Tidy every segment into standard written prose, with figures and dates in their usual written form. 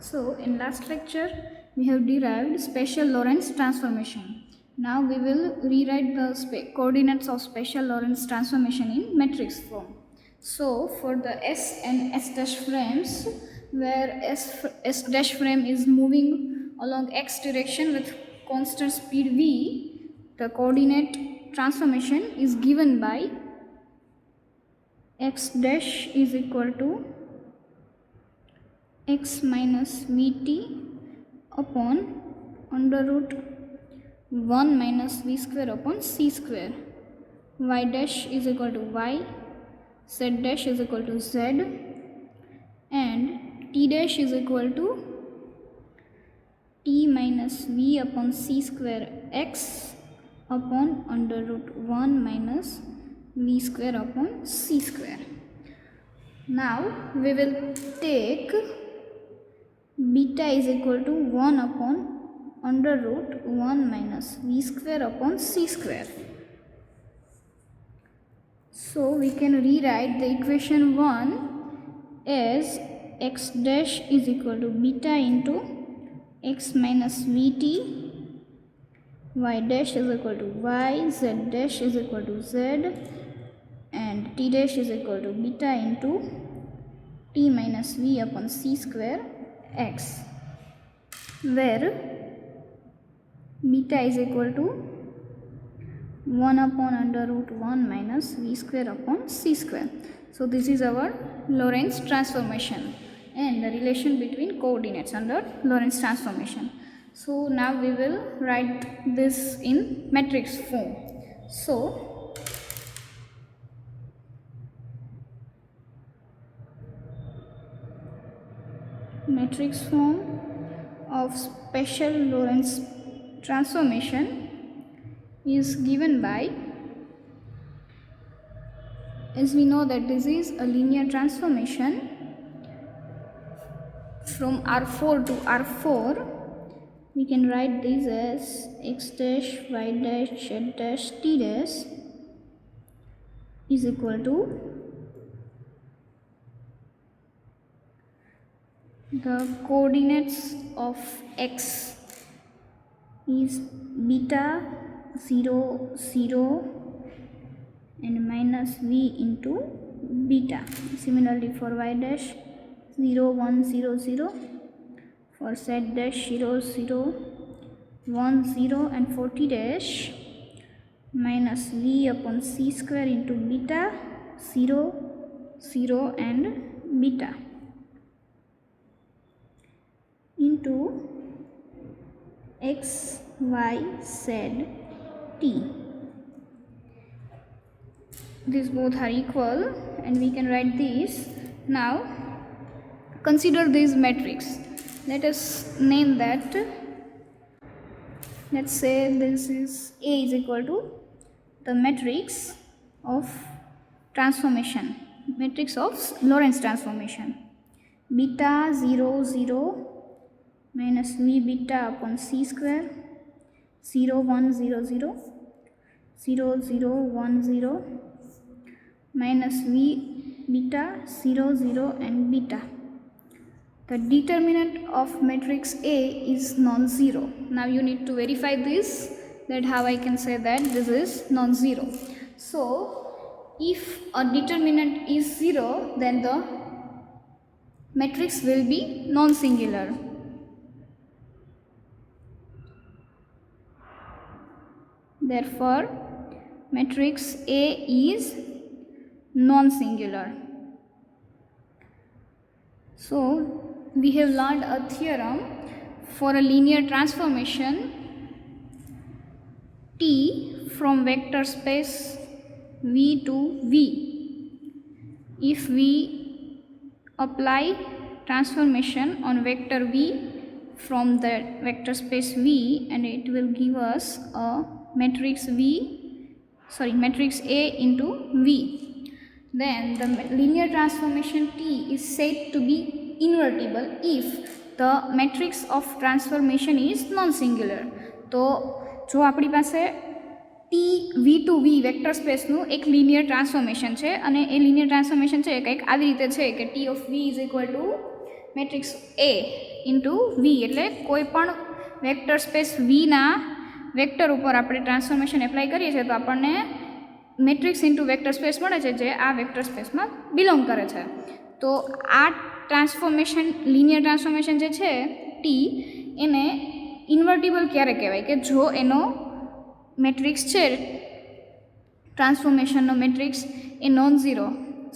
So in last lecture we have derived special Lorentz transformation. Now we will rewrite the coordinates of special Lorentz transformation in matrix form. So for the S and S dash frames, where S dash frame is moving along x direction with constant speed v, the coordinate transformation is given by x dash is equal to x minus vt upon under root 1 minus v square upon c square. Y dash is equal to y, z dash is equal to z, and t dash is equal to t minus v upon c square x upon under root 1 minus v square upon c square. Now we will take beta is equal to 1 upon under root 1 minus v square upon c square. So we can rewrite the equation 1 as x dash is equal to beta into x minus vt, y dash is equal to y, z dash is equal to z, and t dash is equal to beta into t minus v upon c square x, where beta is equal to 1 upon under root 1 minus v square upon c square. So this is our Lorentz transformation and the relation between coordinates under Lorentz transformation. So now we will write this in matrix form. So matrix form of special Lorentz transformation is given by, as we know that this is a linear transformation from R4 to R4, we can write this as x dash, y dash, z dash, t dash is equal to the coordinates of x is beta 0 0 and minus v into beta. Similarly for y dash 0 1 0 0, for z dash 0 0 1 0, and for t dash minus v upon c square into beta 0 0 and beta into x y z t. These both are equal and we can write this. Now consider this matrix. Let us name that, let's say this is A is equal to the matrix of transformation, matrix of Lorentz transformation, beta 0 0 minus v beta upon c square 0 1 0 0 0 0 1 0 minus v beta 0 0 and beta. The determinant of matrix A is non-zero. Now you need to verify this, that how I can say that this is non-zero. So if a determinant is 0, then the matrix will be non-singular. Therefore matrix A is non-singular. So we have learned a theorem for a linear transformation T from vector space V to V. If we apply transformation on vector V from the vector space V, and it will give us a matrix A into V, then the linear transformation T is said to be invertible if the matrix of transformation is non-singular. तो जो आपणी पासे T V to V vector स्पेसનું એક linear transformation છે અને એ linear transformation છે કંઈક આવી રીતે છે કે T of V is equal to matrix A into V एटले कोईपण वेक्टर स्पेस वीना वेक्टर पर आपणे ट्रांसफॉर्मेशन एप्लाय करीए छीए तो आपणे मैट्रिक्स इंटू वेक्टर स्पेस मळे छे जे आ वेक्टर स्पेस में बिलोंग करे छे। तो आ ट्रांसफॉर्मेशन लीनियर ट्रांसफॉर्मेशन जे छे टी एने इन्वर्टिबल क्यारे कहेवाय के जो एनो मैट्रिक्स छे transformation matrix a non zero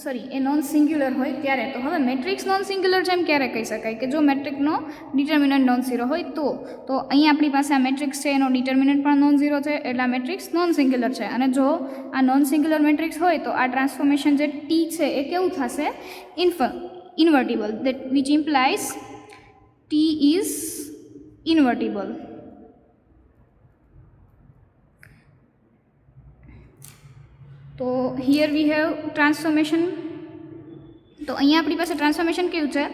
sorry a non singular होय त्यारे। तो हवे मैट्रिक्स नॉन सिंग्युलर जेम क्यारे कही शकाय के जो मैट्रिक्सनो डिटर्मिनન્ટ नॉन जीरो होय तो अहीं आपणी पासे आ मैट्रिक्स छे एनो डिटर्मिनન્ટ पण नॉन जीरो छे एटले आ मैट्रिक्स नॉन सिंग्युलर छे। अने जो आ नॉन सिंग्युलर मैट्रिक्स होय तो आ ट्रांसफॉर्मेशन जे टी छे ए केवुं थशे invertible that which implies T is invertible. तो हियर वी हैव ट्रांसफॉर्मेशन। तो अहीं आपणी पासे ट्रांसफॉर्मेशन केवुं छे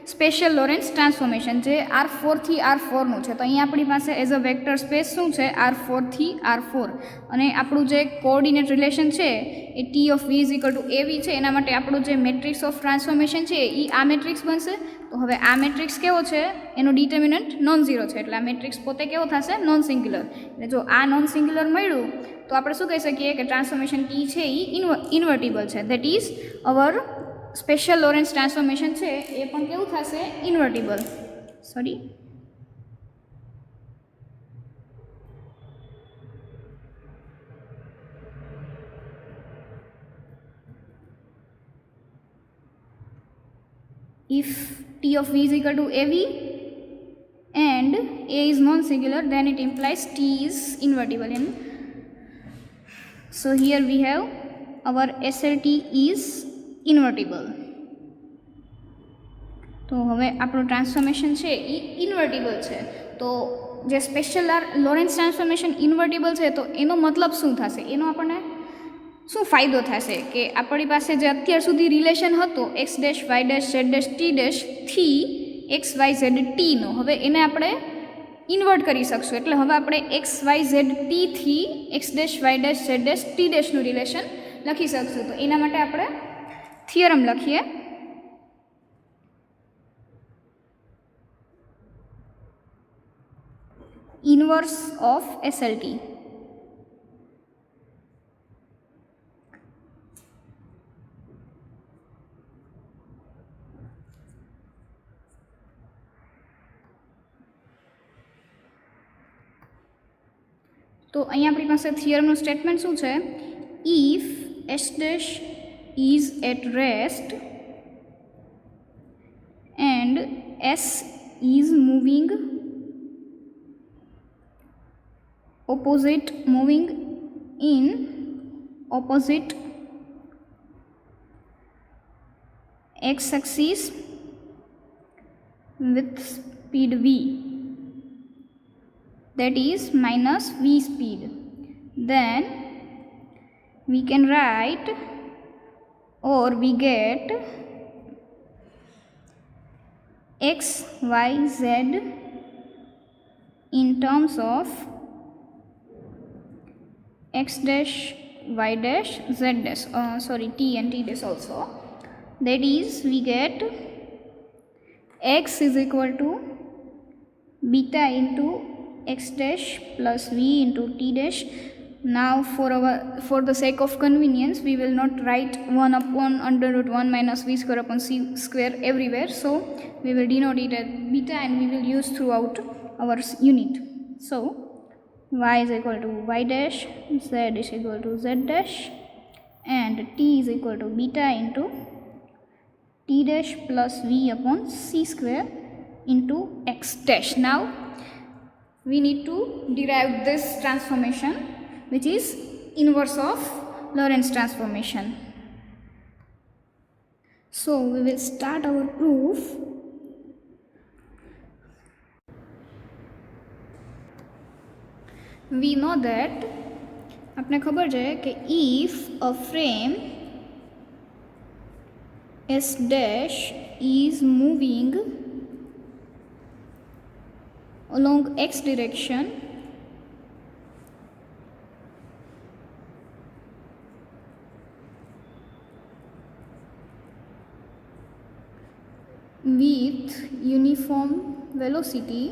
स्पेशियल लॉरेंस ट्रांसफॉर्मेशन जे R4 थी R4 नुं छे। तो अहीं आपणी पासे एज अ वेक्टर स्पेस शुं छे R4 थी R4 अने आपणुं जे कोऑर्डिनेट रिलेशन छे ए T of V is equal to AV छे एना माटे आपणुं जे मैट्रिक्स ऑफ ट्रांसफॉर्मेशन छे ई आ मैट्रिक्स बनशे। तो हवे आ मैट्रिक्स केवो छे एनो डिटर्मिनન્ટ नॉन जीरो छे एटले आ मैट्रिक्स पोते केवो थशे नॉन सिंग्युलर। एटले जो आ नॉन सिंग्युलर मळ्युं तो आपणे शुं कही शकीए के ट्रांसफॉर्मेशन T छे ई इन्वर्टिबल छे that is our special Lorentz transformation छे ए पण केवुं थशे invertible. Sorry if T of V is equal to AV and A is non-singular then it implies T is invertible. So here we have our SLT is invertible. तो हवे आपणो transformation छे ई इन्वर्टिबल छे। तो जे स्पेशियल लॉरेंस ट्रांसफॉर्मेशन इन्वर्टिबल छे तो एनो मतलब शुं थशे एनो आपणे શું ફાયદો થશે કે આપણી પાસે જે અત્યાર સુધી રિલેશન હતો x dash y dash z dash t dash થી એક્સ વાય ઝેડ ટીનો હવે એને આપણે ઇન્વર્ટ કરી શકશું એટલે હવે આપણે એક્સ વાય ઝેડ ટી થી x dash y dash z dash t ડેશનું રિલેશન લખી શકશું। તો એના માટે આપણે થિયરમ લખીએ। Inverse of SLT. तो अहीं आपणी पासे थियरमनुं स्टेटमेंट शुं छे if S dash is at rest and S is moving in opposite x axis with speed v that is minus v speed, then we can write or we get x, y, z in terms of x dash, y dash, z dash, sorry t and t dash also. That is we get x is equal to beta into x dash plus v into t dash. Now for the sake of convenience we will not write 1 upon under root 1 minus v square upon c square everywhere, so we will denote it as beta and we will use throughout our unit. So y is equal to y dash, z is equal to z dash and t is equal to beta into t dash plus v upon c square into x dash. Now we need to derive this transformation which is inverse of Lorentz transformation. So we will start our proof. We know that आपने खबर है कि if a frame S dash is moving along x direction with uniform velocity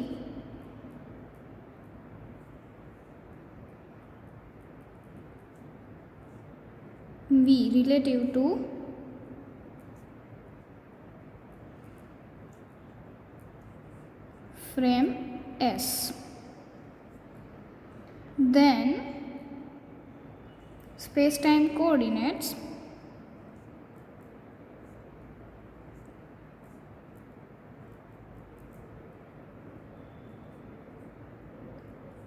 v relative to frame S. Then space-time coordinates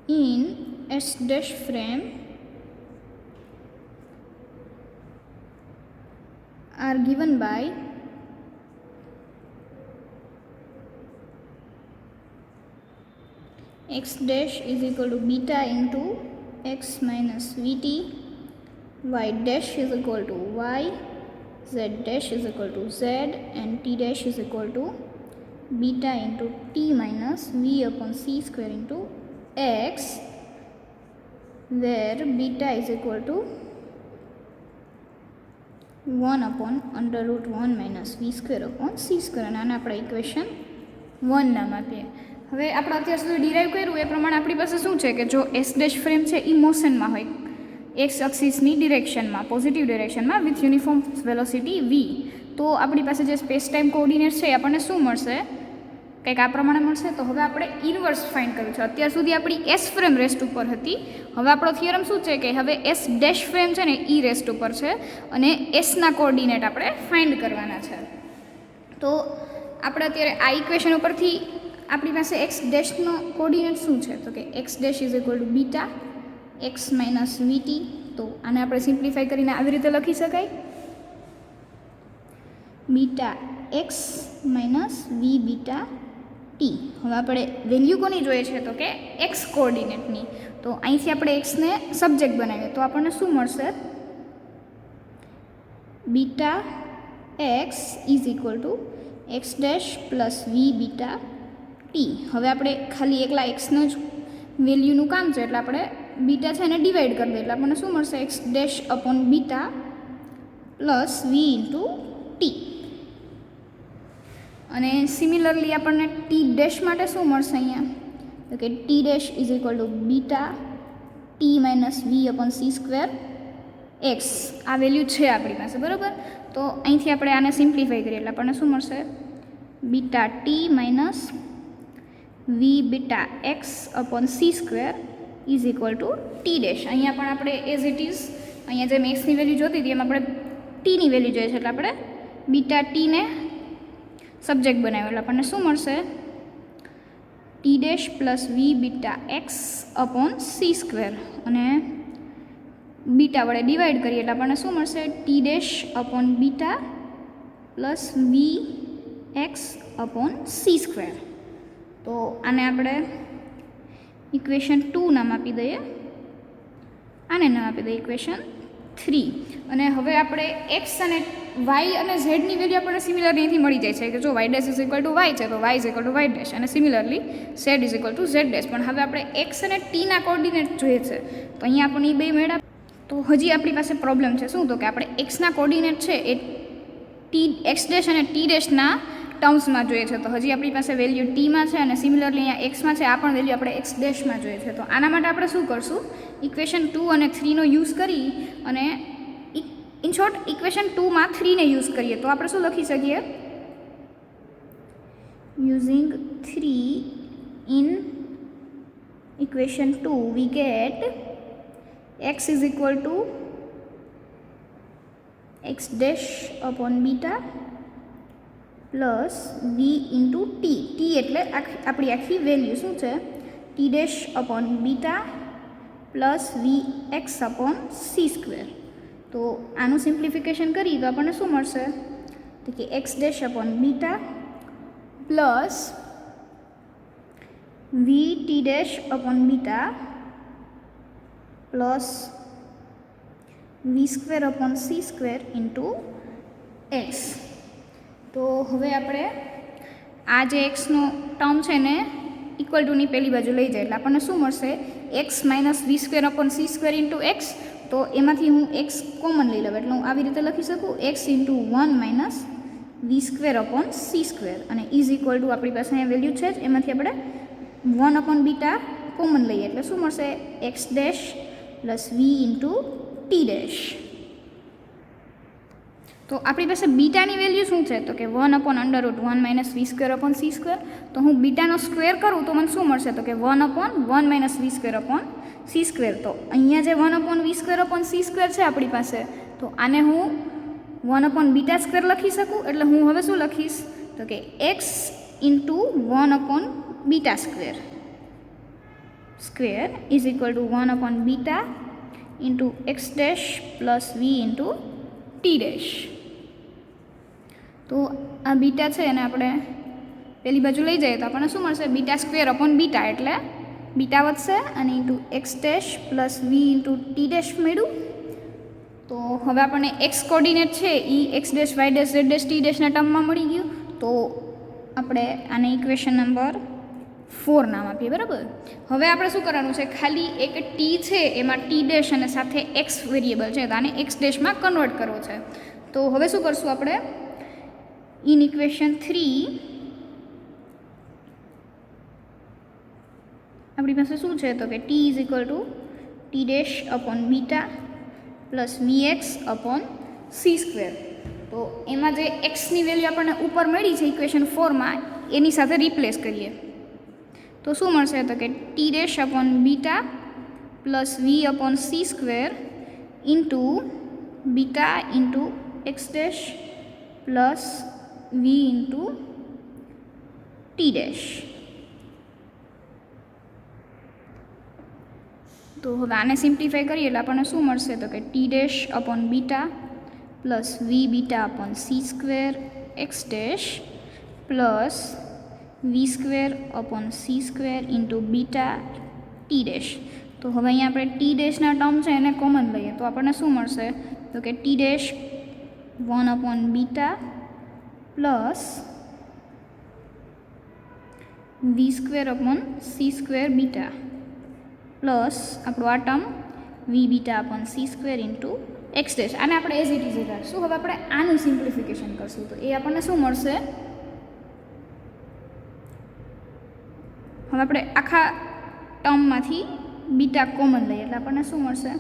in S dash frame are given by x dash is equal to beta into x minus vt, y dash is equal to y, z dash is equal to z, and t dash is equal to beta into t minus v upon c square into x, where beta is equal to 1 upon under root 1 minus v square upon c square. અને આને આપણે equation 1 નામ આપીએ. હવે આપણે અત્યાર સુધી derive કર્યું એ પ્રમાણે આપણી પાસે શું છે કે જો એસ ડેશ ફ્રેમ છે એ મોશનમાં હોય એક્સ એક્સિસની ડિરેક્શનમાં, પોઝિટિવ ડિરેક્શનમાં વિથ યુનિફોર્મ વેલોસિટી વી, તો આપણી પાસે જે સ્પેસ ટાઈમ કોઓર્ડિનેટ છે એ આપણને શું મળશે, કંઈક આ પ્રમાણે મળશે. તો હવે આપણે ઇન્વર્સ ફાઇન્ડ કર્યું છે. અત્યાર સુધી આપણી એસ ફ્રેમ રેસ્ટ ઉપર હતી. હવે આપણો થિયરમ શું છે કે હવે એસ ડેશ ફ્રેમ છે ને ઈ રેસ્ટ ઉપર છે અને એસના કોઓર્ડિનેટ આપણે ફાઇન્ડ કરવાના છે. તો આપણે અત્યારે આ ઇક્વેશન ઉપરથી આપણી પાસે એક્સ ડેશનો કોઓર્ડિનેટ શું છે, તો કે x dash is equal to beta x minus v t. તો આને આપણે સિમ્પ્લિફાઈ કરીને આવી રીતે લખી શકાય, beta x minus v beta t. હવે આપણે વેલ્યુ કોની જોઈએ છે, તો કે એક્સ કોઓર્ડિનેટની. તો અહીંથી આપણે એક્સને સબ્જેક્ટ બનાવીએ તો આપણને શું મળશે, beta x is equal to x dash plus v beta t. હવે આપણે ખાલી એકલા એક્સનો જ વેલ્યુનું કામ છે એટલે આપણે બીટા છે એને ડિવાઈડ કરી દઈએ એટલે આપણને શું મળશે, x dash upon beta plus v into t. અને સિમિલરલી આપણને ટી ડેશ માટે શું મળશે અહીંયા, તો કે t dash is equal to beta t minus v upon c square x. આ વેલ્યુ છે આપણી પાસે, બરાબર. તો અહીંથી આપણે આને સિમ્પ્લિફાઈ કરીએ એટલે આપણને શું મળશે, beta t minus v beta x upon c square is equal to t dash. અહીંયા પણ આપણે એઝ ઇટ ઇઝ અહીંયા જેમ એક્સની વેલ્યુ જોતી હતી એમ આપણે ટીની વેલ્યુ જોઈએ છે એટલે આપણે બીટા ટીને સબ્જેક્ટ બનાવ્યો એટલે આપણને શું મળશે, t dash plus v beta x upon c square અને બીટા વડે ડિવાઈડ કરીએ એટલે આપણને શું મળશે, t dash upon beta plus v x upon c square. તો આને આપણે ઇક્વેશન 2 નામ આપી દઈએ, આને નામ આપી દઈએ ઇક્વેશન 3. અને હવે આપણે એક્સ અને વાય અને ઝેડની વેલ્યુ આપણને સિમિલરલી અહીંથી મળી જાય છે કે જો y dash is equal to y છે તો y is equal to y dash અને similarly z is equal to z dash. પણ હવે આપણે એક્સ અને ટીના કોઓર્ડિનેટ જોઈએ છે તો અહીંયા આપણને બે મેળા. તો હજી આપણી પાસે પ્રોબ્લેમ છે શું, તો કે આપણે એક્સના કોઓર્ડિનેટ છે એ ટી એક્સ ડેશ અને ટી ડેશના ટર્મ્સમાં જોઈએ છે. તો હજી આપણી પાસે વેલ્યુ ટીમાં છે અને સિમિલરલી અહીંયા એક્સમાં છે, આ પણ વેલ્યુ આપણે એક્સ ડેશમાં જોઈએ છે. તો આના માટે આપણે શું કરશું, ઇક્વેશન 2 અને 3નો યુઝ કરી અને ઇન શોર્ટ ઇક્વેશન 2માં 3ને યુઝ કરીએ તો આપણે શું લખી શકીએ, using 3 in equation 2 we get x is equal to x dash upon beta plus v into t. t એટલે આપણી આખી વેલ્યુ શું છે, t dash upon beta plus v x upon c square. તો આનું સિમ્પ્લિફિકેશન કરીએ તો આપણને શું મળશે, તો કે x dash upon beta plus v t dash upon beta plus v square upon c square into x. તો હવે આપણે આ જે એક્સનો ટર્મ છે ને ઇક્વલ ટુની પહેલી બાજુ લઈ જાય એટલે આપણને શું મળશે, x minus v square upon c square into x. તો એમાંથી હું એક્સ કોમન લઈ લઉં એટલે હું આવી રીતે લખી શકું, x into 1 minus v square upon c square અને ઇઝ ઇક્વલ ટુ આપણી પાસે અહીંયા વેલ્યુ છે જ, એમાંથી આપણે 1 અપોન બીટા કોમન લઈએ એટલે શું મળશે? X dash plus v into t dash. તો આપણી પાસે બીટાની વેલ્યુ શું છે? તો કે 1 upon under root 1 minus v square upon c square. તો હું બીટાનો સ્ક્વેર કરું તો મને શું મળશે? તો કે 1 upon 1 minus v square upon c square. તો અહીંયા જે 1 upon v square upon c square છે આપણી પાસે, તો આને હું 1 અપોન બીટા સ્ક્વેર લખી શકું. એટલે હું હવે શું લખીશ? તો કે x into 1 upon beta square is equal to 1 upon beta into x dash plus v into t dash. તો આ બીટા છે એને આપણે પેલી બાજુ લઈ જઈએ તો આપણને શું મળશે? બીટા સ્ક્વેર અપોન બીટા એટલે બીટા વધશે અને into x dash plus v into t dash મળ્યું. તો હવે આપણને એક્સ કોર્ડિનેટ છે એ x dash y dash z dash t ડેશના ટર્મમાં મળી ગયું. તો આપણે આને ઇક્વેશન નંબર 4 નામ આપીએ. બરાબર. હવે આપણે શું કરવાનું છે? ખાલી એક ટી છે એમાં ટી ડેશ અને સાથે એક્સ વેરિયેબલ છે તો આને એક્સ ડેશમાં કન્વર્ટ કરવો છે. તો હવે શું કરશું આપણે? ઇન ઇક્વેશન 3 આપણી પાસે શું છે? તો કે t is equal to t dash upon beta plus v x upon c square. તો એમાં જે એક્સની વેલ્યુ આપણને ઉપર મળી છે ઇક્વેશન 4માં એની સાથે રિપ્લેસ કરીએ તો શું મળશે? તો કે t dash upon beta plus v upon c square into beta into x dash plus v into t dash. તો હવે આને સિમ્પ્લિફાઈ કરીએ એટલે આપણને શું મળશે? તો કે t dash upon beta plus v beta upon c square x dash plus v square upon c square into beta t dash. તો હવે અહીંયા આપણે ટી ડેશના ટર્મ છે એને કોમન લઈએ તો આપણને શું મળશે? તો કે t dash 1 upon beta plus v square upon c square beta plus આપણું આ term v beta upon c square into x dash. આને આપણે એઝ ઇટ ઇઝ રાખશું. હવે આપણે આનું સિમ્પ્લિફિકેશન કરશું તો એ આપણને શું મળશે? હવે આપણે આખા ટર્મમાંથી બીટા કોમન લઈએ એટલે આપણને શું મળશે?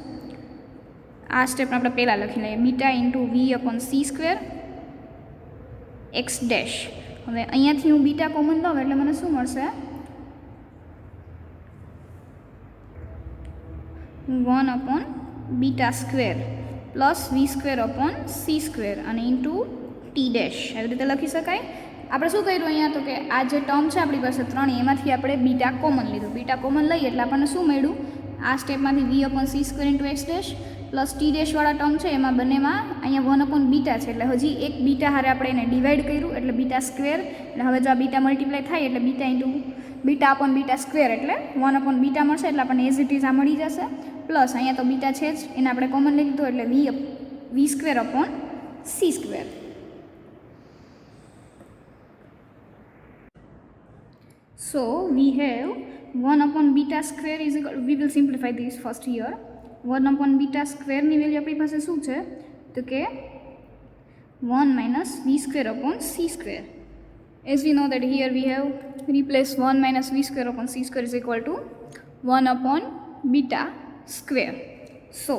આ સ્ટેપને આપણે પહેલાં લખી લઈએ beta into v upon c square x dash. હવે અહીંયાથી હું બીટા કોમન લઉં એટલે મને શું મળશે? 1 upon beta square plus v square upon c square અને ઇન્ટુ ટી ડેશ. એવી રીતે લખી શકાય. આપણે શું કર્યું અહીંયા? તો કે આ જે ટર્મ છે આપણી પાસે 3 એમાંથી આપણે બીટા કોમન લીધું. બીટા કોમન લઈએ એટલે આપણને શું મળ્યું? આ સ્ટેપમાંથી v upon c square into x dash plus t ડેશવાળા ટર્મ છે એમાં બંનેમાં અહીંયા 1 અપોન બીટા છે એટલે હજી એક બીટા હારે આપણે એને ડિવાઈડ કર્યું એટલે બીટા સ્ક્વેર. એટલે હવે જો આ બીટા મલ્ટીપ્લાય થાય એટલે beta into beta upon beta square એટલે 1 અપોન બીટા મળશે એટલે આપણને એઝ ઇટ ઇઝ આ મળી જશે. પ્લસ અહીંયા તો બીટા છે જ એને આપણે કોમન લઈ લીધું એટલે v square upon c square. So we have 1 upon beta square is equal, we will simplify this first here. 1 upon beta square ની વેલ્યુ આપણી પાસે શું છે? તો કે 1 minus v square upon c square. As we know that here we have replaced 1 minus v square upon c square is equal to 1 upon beta square. So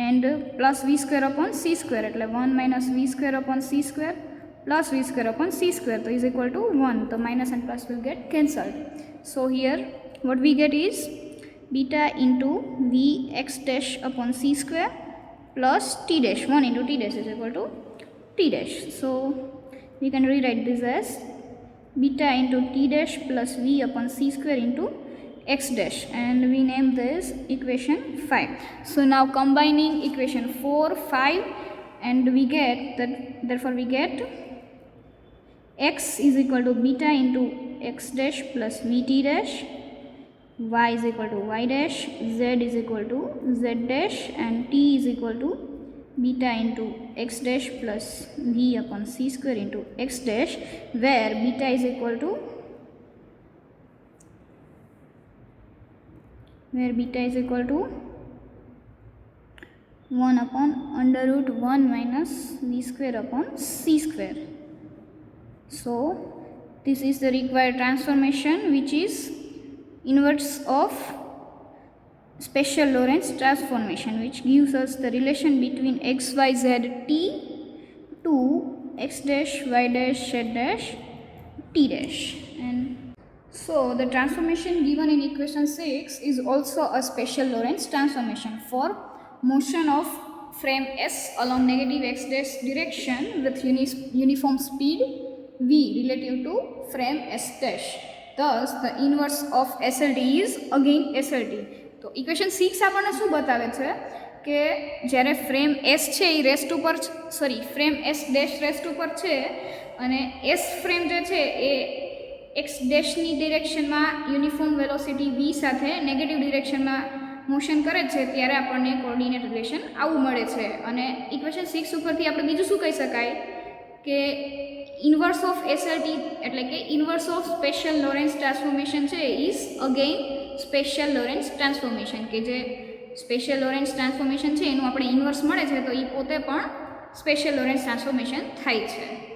and plus v square upon c square એટલે 1 minus v square upon c square plus v square upon c square so is equal to 1. So minus and plus will get cancelled. So here what we get is beta into v x dash upon c square plus t dash 1 into t dash is equal to t dash. So we can rewrite this as beta into t dash plus v upon c square into x dash and we name this equation 5. So now combining equation 4, 5 and we get that therefore we get x is equal to beta into x dash plus vt dash, y is equal to y dash, z is equal to z dash and t is equal to beta into x dash plus v upon c square into x dash where beta is equal to 1 upon under root 1 minus v square upon c square. So this is the required transformation, which is inverse of special Lorentz transformation, which gives us the relation between xyz t to x dash y dash z dash t dash. And so the transformation given in equation 6 is also a special Lorentz transformation for motion of frame S along negative x dash direction with uniform speed v relative to frame S dash. Thus the inverse of SLT is again SLT. તો equation 6 આપણને શું બતાવે છે કે જ્યારે frame S છે એ rest ઉપર frame S dash rest ઉપર છે અને એસ ફ્રેમ જે છે એ એક્સ ડેશની ડિરેક્શનમાં યુનિફોર્મ વેલોસિટી વી સાથે નેગેટિવ ડિરેક્શનમાં મોશન કરે છે ત્યારે આપણને કોઓર્ડિનેટ રિલેશન આવું મળે છે. અને ઇક્વેશન 6 ઉપરથી આપણે બીજું શું કહી શકાય કે ઇન્વર્સ ઓફ એસએલટી એટલે કે inverse of special Lorentz transformation છે is again special Lorentz transformation, કે જે સ્પેશિયલ લોરેન્સ ટ્રાન્સફોર્મેશન છે એનું આપણે ઇન્વર્સ મળે છે તો એ પોતે પણ સ્પેશિયલ લોરેન્સ ટ્રાન્સફોર્મેશન થાય છે.